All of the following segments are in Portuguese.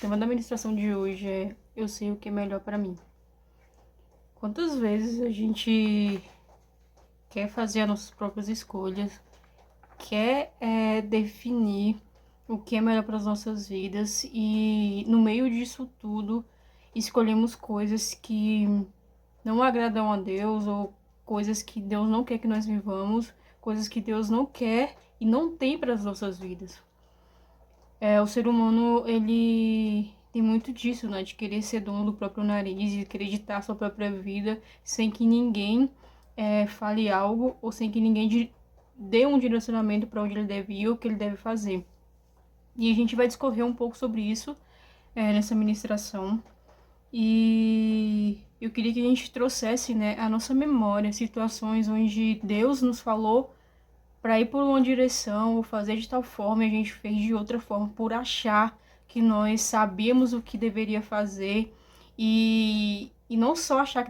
tema da ministração de hoje é Eu sei o que é melhor para mim. Quantas vezes a gente quer fazer as nossas próprias escolhas, quer definir o que é melhor para as nossas vidas e no meio disso tudo escolhemos coisas que não agradam a Deus ou coisas que Deus não quer que nós vivamos, coisas que Deus não quer e não tem para as nossas vidas. O ser humano, ele tem muito disso, né? De querer ser dono do próprio nariz e querer ditar a sua própria vida sem que ninguém fale algo ou sem que ninguém dê um direcionamento para onde ele deve ir ou o que ele deve fazer. E a gente vai discorrer um pouco sobre isso nessa ministração. E eu queria que a gente trouxesse, né, a nossa memória, situações onde Deus nos falou para ir por uma direção ou fazer de tal forma e a gente fez de outra forma por achar que nós sabíamos o que deveria fazer e não só achar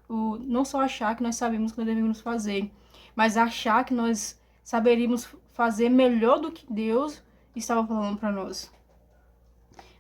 não só achar que nós sabemos o que nós deveríamos fazer, mas achar que nós saberíamos fazer melhor do que Deus estava falando para nós.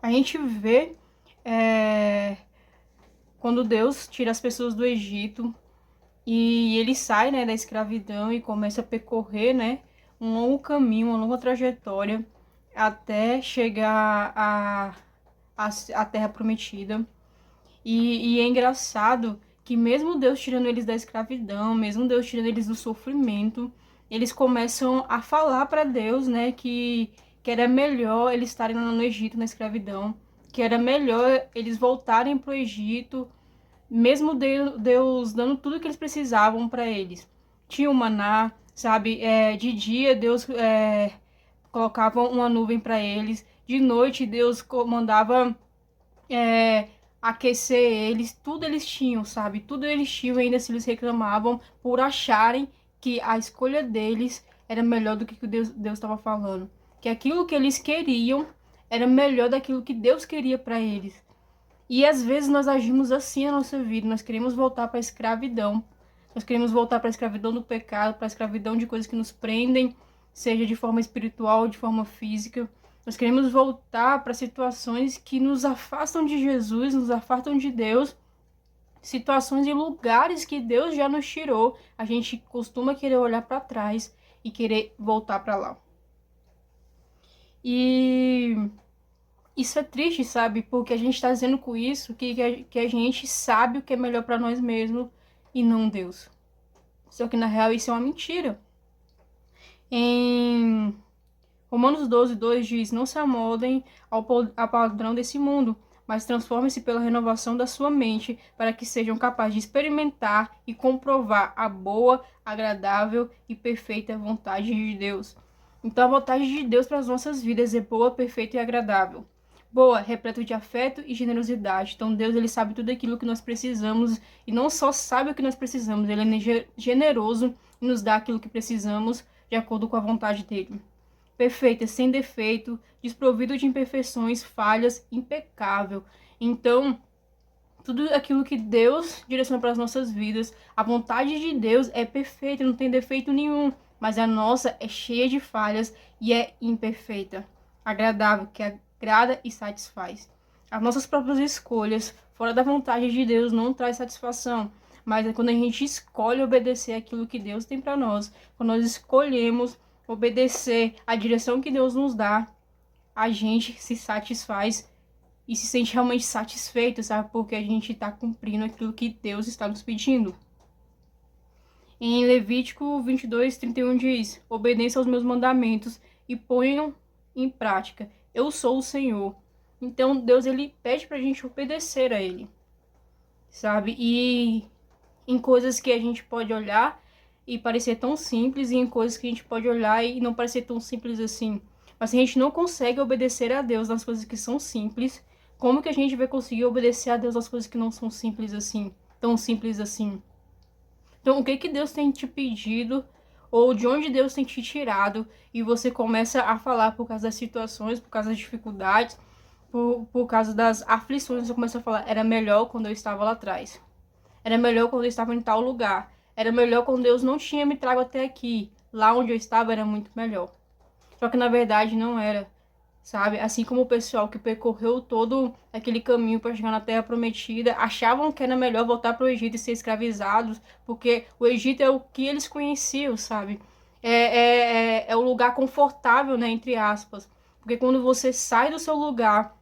A gente vê quando Deus tira as pessoas do Egito e ele sai, né, da escravidão e começa a percorrer, né, um longo caminho, uma longa trajetória até chegar à Terra Prometida. E é engraçado que mesmo Deus tirando eles da escravidão, mesmo Deus tirando eles do sofrimento, eles começam a falar para Deus, né, que era melhor eles estarem lá no Egito, na escravidão, que era melhor eles voltarem para o Egito, mesmo Deus dando tudo que eles precisavam para eles. Tinha o maná, sabe? De dia Deus colocava uma nuvem para eles, de noite Deus mandava aquecer eles, tudo eles tinham, sabe? Tudo eles tinham, ainda se eles reclamavam por acharem que a escolha deles era melhor do que o Deus estava falando. Que aquilo que eles queriam era melhor daquilo que Deus queria para eles. E às vezes nós agimos assim na nossa vida, nós queremos voltar para a escravidão. Nós queremos voltar para a escravidão do pecado, para a escravidão de coisas que nos prendem, seja de forma espiritual ou de forma física. Nós queremos voltar para situações que nos afastam de Jesus, nos afastam de Deus, situações e lugares que Deus já nos tirou. A gente costuma querer olhar para trás e querer voltar para lá. E isso é triste, sabe? Porque a gente está dizendo com isso que a gente sabe o que é melhor para nós mesmos e não Deus. Só que na real isso é uma mentira. Em Romanos 12:2 diz: Não se amoldem ao padrão desse mundo, mas transformem-se pela renovação da sua mente, para que sejam capazes de experimentar e comprovar a boa, agradável e perfeita vontade de Deus. Então a vontade de Deus para as nossas vidas é boa, perfeita e agradável. Boa, repleto de afeto e generosidade. Então Deus, ele sabe tudo aquilo que nós precisamos e não só sabe o que nós precisamos, ele é generoso e nos dá aquilo que precisamos de acordo com a vontade dele. Perfeita, sem defeito, desprovido de imperfeições, falhas, impecável. Então, tudo aquilo que Deus direciona para as nossas vidas, a vontade de Deus é perfeita, não tem defeito nenhum, mas a nossa é cheia de falhas e é imperfeita. Agradável, que agrada e satisfaz. As nossas próprias escolhas, fora da vontade de Deus, não traz satisfação, mas é quando a gente escolhe obedecer aquilo que Deus tem para nós, quando nós escolhemos obedecer a direção que Deus nos dá, a gente se satisfaz e se sente realmente satisfeito, sabe? Porque a gente está cumprindo aquilo que Deus está nos pedindo. Em Levítico 22:31 diz: Obedeçam aos meus mandamentos e ponham em prática. Eu sou o Senhor. Então Deus, ele pede pra gente obedecer a ele, sabe? E em coisas que a gente pode olhar e parecer tão simples, e em coisas que a gente pode olhar e não parecer tão simples assim. Mas se a gente não consegue obedecer a Deus nas coisas que são simples, como que a gente vai conseguir obedecer a Deus nas coisas que não são simples assim, tão simples assim? Então, o que que Deus tem te pedido ou de onde Deus tem te tirado e você começa a falar por causa das situações, por causa das dificuldades, por causa das aflições, você começa a falar, era melhor quando eu estava lá atrás. Era melhor quando eu estava em tal lugar. Era melhor quando Deus não tinha me trago até aqui. Lá onde eu estava era muito melhor. Só que na verdade não era. sabe? Assim como o pessoal que percorreu todo aquele caminho para chegar na Terra Prometida, achavam que era melhor voltar para o Egito e ser escravizados, porque o Egito é o que eles conheciam, sabe? É o lugar confortável, né, entre aspas. Porque quando você sai do seu lugar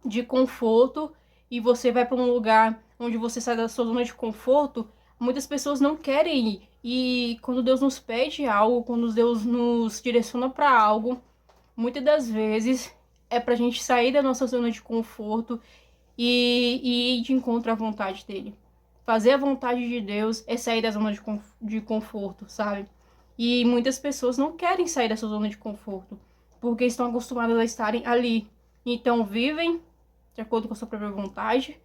de conforto e você vai para um lugar onde você sai da sua zona de conforto, muitas pessoas não querem ir. E quando Deus nos pede algo, quando Deus nos direciona para algo, muitas das vezes é pra gente sair da nossa zona de conforto e ir de encontro à vontade dele. Fazer a vontade de Deus é sair da zona de conforto, sabe? E muitas pessoas não querem sair dessa zona de conforto, porque estão acostumadas a estarem ali. Então vivem de acordo com a sua própria vontade,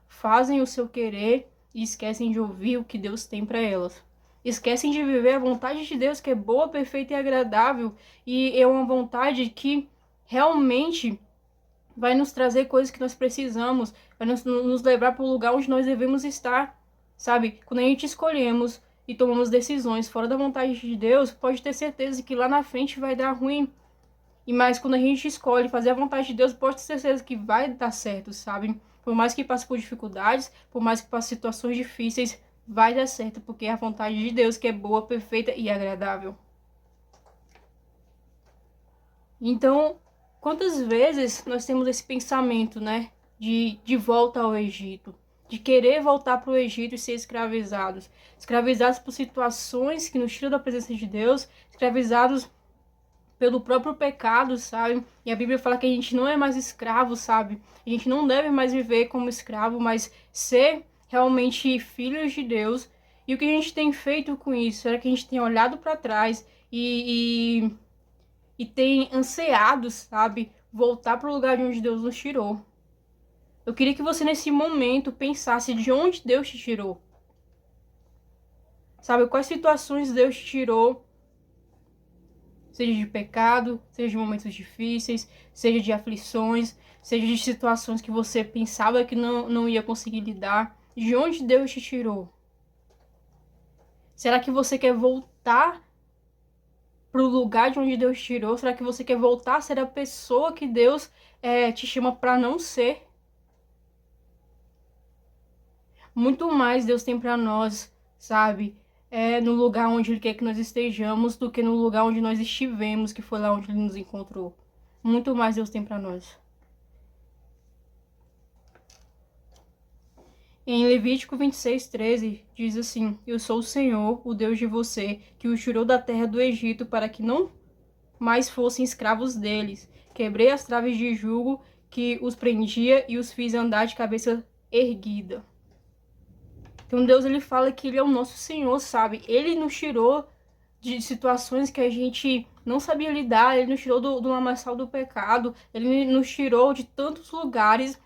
fazem o seu querer e esquecem de ouvir o que Deus tem para elas. Esquecem de viver a vontade de Deus, que é boa, perfeita e agradável, e é uma vontade que realmente vai nos trazer coisas que nós precisamos, vai nos levar para o lugar onde nós devemos estar, sabe? Quando a gente escolhemos e tomamos decisões fora da vontade de Deus, pode ter certeza que lá na frente vai dar ruim. E mais quando a gente escolhe fazer a vontade de Deus, pode ter certeza que vai dar certo, sabe? Por mais que passe por dificuldades, por mais que passe situações difíceis, vai dar certo, porque é a vontade de Deus que é boa, perfeita e agradável. Então, quantas vezes nós temos esse pensamento, né? De volta ao Egito, de querer voltar para o Egito e ser escravizados. Escravizados por situações que nos tiram da presença de Deus, escravizados pelo próprio pecado, sabe? E a Bíblia fala que a gente não é mais escravo, sabe? A gente não deve mais viver como escravo, mas ser realmente filhos de Deus. E o que a gente tem feito com isso? Será que a gente tem olhado para trás e tem ansiado, sabe? Voltar para o lugar de onde Deus nos tirou. Eu queria que você nesse momento pensasse de onde Deus te tirou. Sabe, quais situações Deus te tirou, seja de pecado, seja de momentos difíceis, seja de aflições, seja de situações que você pensava que não ia conseguir lidar. De onde Deus te tirou? Será que você quer voltar para o lugar de onde Deus te tirou? Será que você quer voltar a ser a pessoa que Deus te chama para não ser? Muito mais Deus tem para nós, sabe? No lugar onde Ele quer que nós estejamos do que no lugar onde nós estivemos, que foi lá onde Ele nos encontrou. Muito mais Deus tem para nós. Em Levítico 26:13 diz assim: Eu sou o Senhor, o Deus de você, que os tirou da terra do Egito para que não mais fossem escravos deles. Quebrei as traves de jugo que os prendia e os fiz andar de cabeça erguida. Então Deus, ele fala que ele é o nosso Senhor, sabe? Ele nos tirou de situações que a gente não sabia lidar, ele nos tirou do lamaçal do pecado, ele nos tirou de tantos lugares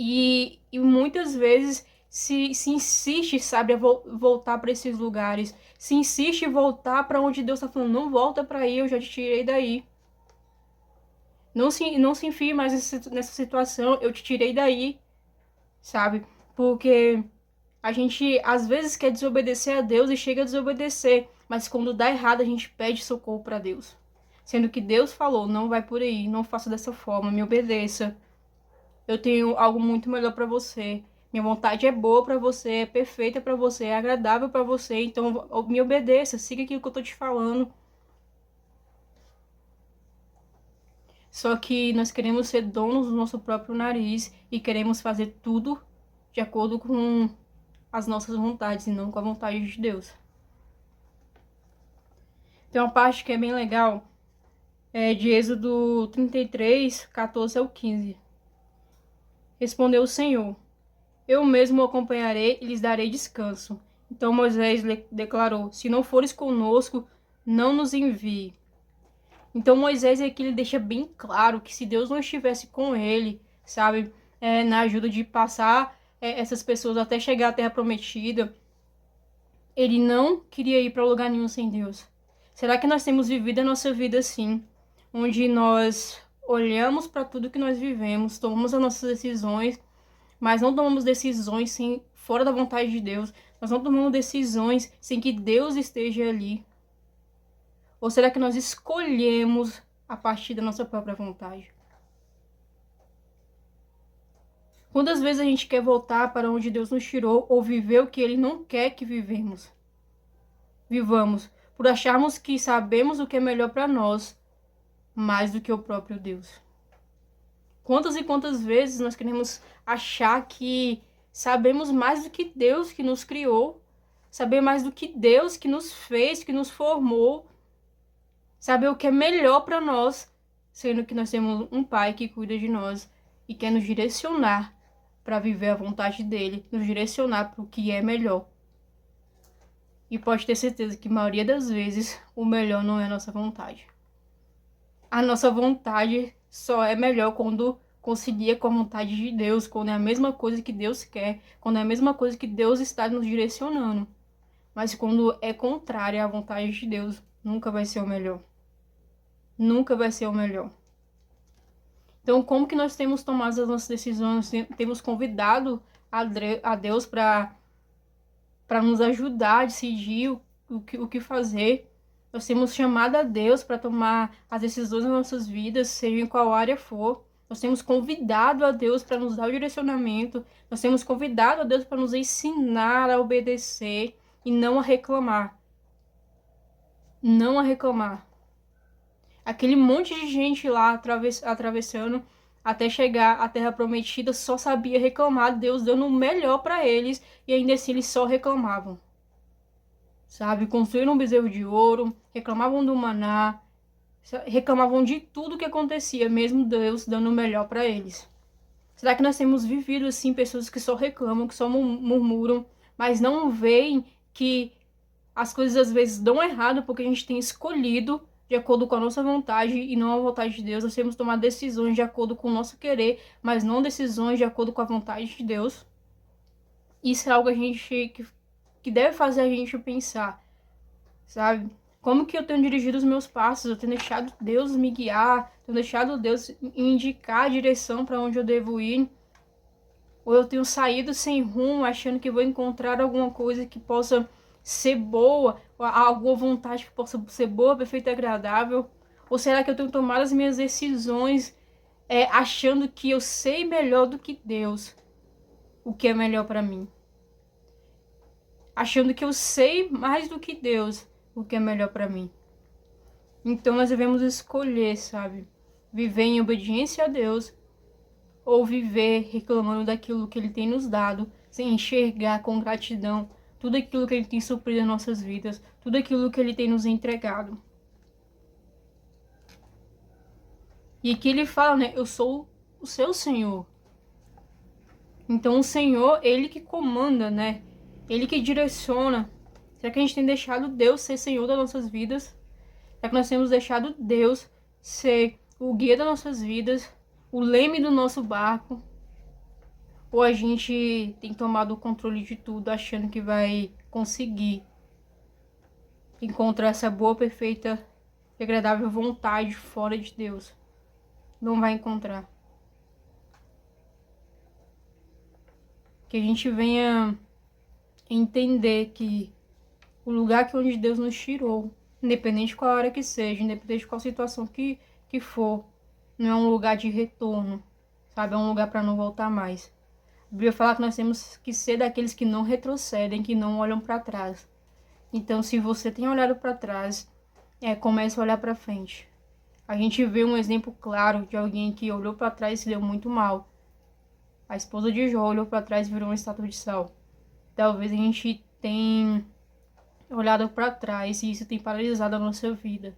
e muitas vezes se insiste, sabe, a voltar para esses lugares, se insiste em voltar para onde Deus está falando, não volta para aí, eu já te tirei daí. Não se enfie mais nessa situação, eu te tirei daí, sabe? Porque a gente às vezes quer desobedecer a Deus e chega a desobedecer, mas quando dá errado a gente pede socorro para Deus. Sendo que Deus falou, não vai por aí, não faça dessa forma, me obedeça. Eu tenho algo muito melhor para você. Minha vontade é boa para você, é perfeita para você, é agradável para você, então me obedeça, siga aquilo que eu tô te falando. Só que nós queremos ser donos do nosso próprio nariz e queremos fazer tudo de acordo com as nossas vontades e não com a vontade de Deus. Tem uma parte que é bem legal, de Êxodo 33, 14 ao 15. Respondeu o Senhor: Eu mesmo o acompanharei e lhes darei descanso. Então Moisés declarou: Se não fores conosco, não nos envie. Então Moisés aqui ele deixa bem claro que se Deus não estivesse com ele, sabe, na ajuda de passar essas pessoas até chegar à Terra Prometida, ele não queria ir para lugar nenhum sem Deus. Será que nós temos vivido a nossa vida assim, onde nós olhamos para tudo que nós vivemos, tomamos as nossas decisões, mas não tomamos decisões fora da vontade de Deus? Nós não tomamos decisões sem que Deus esteja ali? Ou será que nós escolhemos a partir da nossa própria vontade. Quantas vezes a gente quer voltar para onde Deus nos tirou ou viver o que Ele não quer que vivamos, por acharmos que sabemos o que é melhor para nós, mais do que o próprio Deus. Quantas e quantas vezes nós queremos achar que sabemos mais do que Deus que nos criou, saber mais do que Deus que nos fez, que nos formou, saber o que é melhor para nós, sendo que nós temos um Pai que cuida de nós e quer nos direcionar para viver a vontade dele, nos direcionar para o que é melhor. E pode ter certeza que a maioria das vezes o melhor não é a nossa vontade. A nossa vontade só é melhor quando concilia com a vontade de Deus, quando é a mesma coisa que Deus quer, quando é a mesma coisa que Deus está nos direcionando. Mas quando é contrária à vontade de Deus, nunca vai ser o melhor. Nunca vai ser o melhor. Então, como que nós temos tomado as nossas decisões? Temos convidado a Deus para nos ajudar a decidir o que fazer. Nós temos chamado a Deus para tomar as decisões das nossas vidas, seja em qual área for. Nós temos convidado a Deus para nos dar o direcionamento. Nós temos convidado a Deus para nos ensinar a obedecer e não a reclamar. Não a reclamar. Aquele monte de gente lá atravessando até chegar à Terra Prometida só sabia reclamar, Deus dando o melhor para eles, e ainda assim eles só reclamavam. Sabe? Construíram um bezerro de ouro, reclamavam do maná, reclamavam de tudo que acontecia, mesmo Deus dando o melhor para eles. Será que nós temos vivido assim, pessoas que só reclamam, que só murmuram, mas não veem que as coisas às vezes dão errado porque a gente tem escolhido de acordo com a nossa vontade e não a vontade de Deus? Nós temos que tomar decisões de acordo com o nosso querer, mas não decisões de acordo com a vontade de Deus. Isso é algo que deve fazer a gente pensar, sabe? Como que eu tenho dirigido os meus passos? Eu tenho deixado Deus me guiar, tenho deixado Deus indicar a direção para onde eu devo ir? Ou eu tenho saído sem rumo, achando que vou encontrar alguma coisa que possa ser boa, alguma vontade que possa ser boa, perfeita e agradável? Ou será que eu tenho tomado as minhas decisões achando que eu sei melhor do que Deus o que é melhor para mim? Achando que eu sei mais do que Deus o que é melhor para mim. Então nós devemos escolher, sabe? Viver em obediência a Deus ou viver reclamando daquilo que Ele tem nos dado, sem enxergar com gratidão tudo aquilo que Ele tem suprido em nossas vidas, tudo aquilo que Ele tem nos entregado. E aqui Ele fala, né? Eu sou o seu Senhor. Então o Senhor, Ele que comanda, né? Ele que direciona. Será que a gente tem deixado Deus ser Senhor das nossas vidas? Será que nós temos deixado Deus ser o guia das nossas vidas, o leme do nosso barco? Ou a gente tem tomado o controle de tudo, achando que vai conseguir encontrar essa boa, perfeita e agradável vontade fora de Deus? Não vai encontrar. Que a gente venha entender que o lugar onde Deus nos tirou, independente de qual área que seja, independente de qual situação que for, não é um lugar de retorno, sabe? É um lugar para não voltar mais. A Bíblia fala que nós temos que ser daqueles que não retrocedem, que não olham para trás. Então, se você tem olhado para trás, comece a olhar para frente. A gente vê um exemplo claro de alguém que olhou para trás e se deu muito mal. A esposa de Jó olhou para trás e virou uma estátua de sal. Talvez a gente tenha olhado para trás e isso tem paralisado a nossa vida.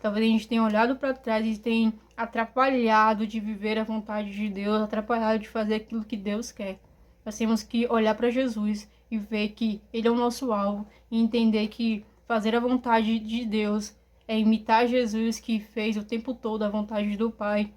Talvez a gente tenha olhado para trás e tenha atrapalhado de viver a vontade de Deus, atrapalhado de fazer aquilo que Deus quer. Nós temos que olhar para Jesus e ver que Ele é o nosso alvo e entender que fazer a vontade de Deus é imitar Jesus, que fez o tempo todo a vontade do Pai.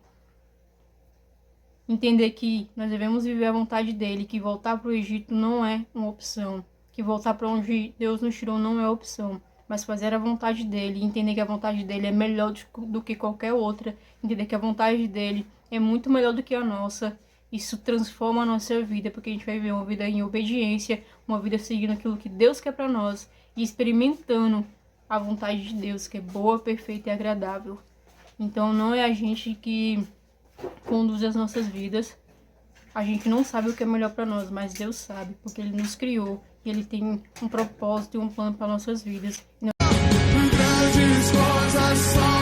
Entender que nós devemos viver a vontade dele, que voltar para o Egito não é uma opção, que voltar para onde Deus nos tirou não é opção, mas fazer a vontade dele, entender que a vontade dele é melhor do que qualquer outra, entender que a vontade dele é muito melhor do que a nossa. Isso transforma a nossa vida, porque a gente vai viver uma vida em obediência, uma vida seguindo aquilo que Deus quer para nós e experimentando a vontade de Deus, que é boa, perfeita e agradável. Então não é a gente que conduz as nossas vidas. A gente não sabe o que é melhor para nós, mas Deus sabe, porque Ele nos criou e Ele tem um propósito e um plano para nossas vidas. Grandes coisas são